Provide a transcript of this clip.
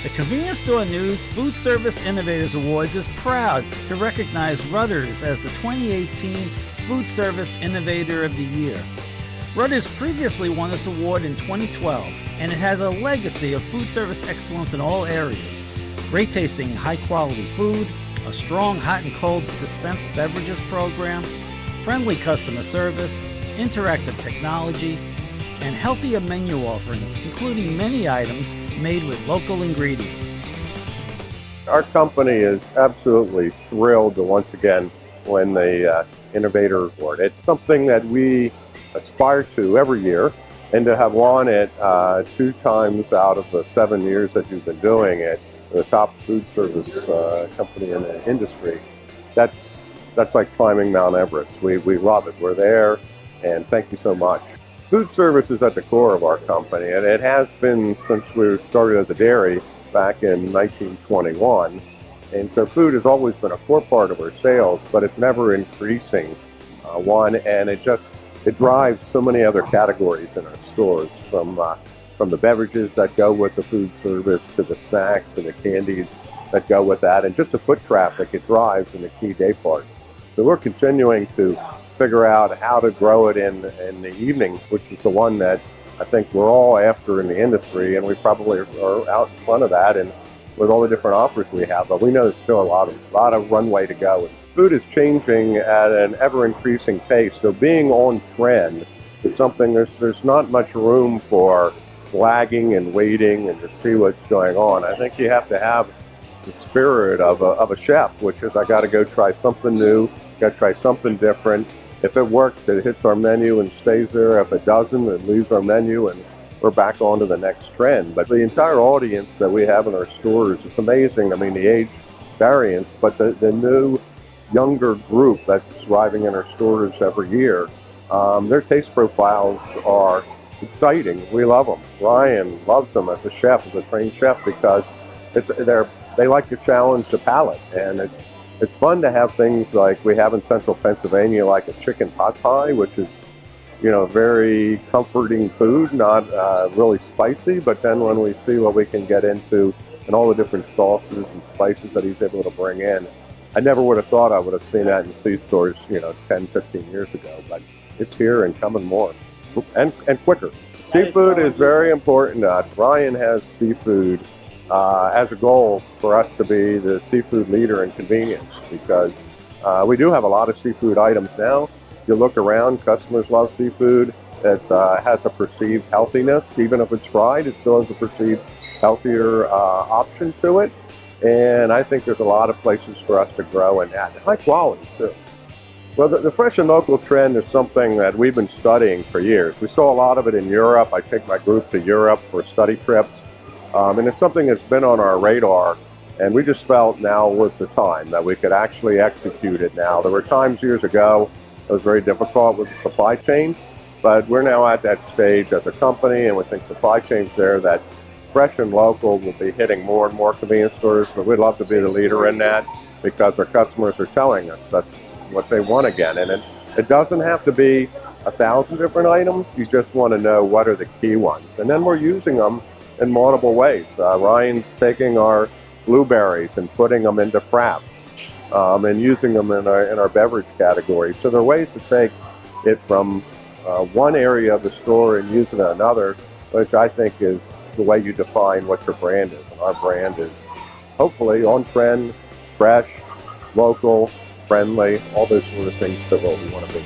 The Convenience Store News Foodservice Innovators Awards is proud to recognize Rutter's as the 2018 Foodservice Innovator of the Year. Rutter's previously won this award in 2012, and it has a legacy of food service excellence in all areas. Great tasting, high-quality food, a strong hot and cold dispensed beverages program, friendly customer service, interactive technology, and healthier menu offerings, including many items made with local ingredients. Our company is absolutely thrilled to once again win the Innovator Award. It's something that we aspire to every year, and to have won it 2 times out of the 7 years that you've been doing it, the top food service company in the industry, that's like climbing Mount Everest. We love it. We're there, and thank you so much. Food service is at the core of our company, and it has been since we started as a dairy back in 1921. And so food has always been a core part of our sales, but it's never increasing one, and it drives so many other categories in our stores, from the beverages that go with the food service to the snacks and the candies that go with that, and just the foot traffic it drives in the key day parts. So we're continuing to figure out how to grow it in the evening, which is the one that I think we're all after in the industry, and we probably are out in front of that, and with all the different offers we have. But we know there's still a lot of runway to go. Food is changing at an ever-increasing pace, so being on trend is something there's not much room for lagging and waiting and to see what's going on. I think you have to have the spirit of a chef, which is I got to go try something new, got to try something different. If it works, it hits our menu and stays there. If it doesn't, it leaves our menu and we're back on to the next trend. But the entire audience that we have in our stores, it's amazing. I mean, the age variance, but the new, younger group that's arriving in our stores every year, their taste profiles are exciting. We love them. Ryan loves them as a chef, as a trained chef, because they like to challenge the palate, and it's fun to have things like we have in Central Pennsylvania, like a chicken pot pie, which is, very comforting food, not really spicy. But then when we see what we can get into and all the different sauces and spices that he's able to bring in, I never would have thought I would have seen that in C-stores, 10, 15 years ago. But it's here and coming more, and quicker. Seafood is very important to us. Ryan has seafood as a goal for us to be the seafood leader in convenience, because we do have a lot of seafood items now. You look around, customers love seafood. It has a perceived healthiness. Even if it's fried, it still has a perceived healthier option to it. And I think there's a lot of places for us to grow in that. High quality, too. Well, the fresh and local trend is something that we've been studying for years. We saw a lot of it in Europe. I take my group to Europe for study trips. And it's something that's been on our radar, and we just felt now was the time that we could actually execute it now. There were times years ago it was very difficult with the supply chain, but we're now at that stage as a company, and we think supply chain's there, that fresh and local will be hitting more and more convenience stores. But we'd love to be the leader in that, because our customers are telling us that's what they want again. And it doesn't have to be 1,000 different items. You just want to know what are the key ones, and then we're using them in multiple ways. Ryan's taking our blueberries and putting them into fraps, and using them in our beverage category. So there are ways to take it from one area of the store and use it in another, which I think is the way you define what your brand is. And our brand is hopefully on trend, fresh, local, friendly, all those sort of things that what we want to be.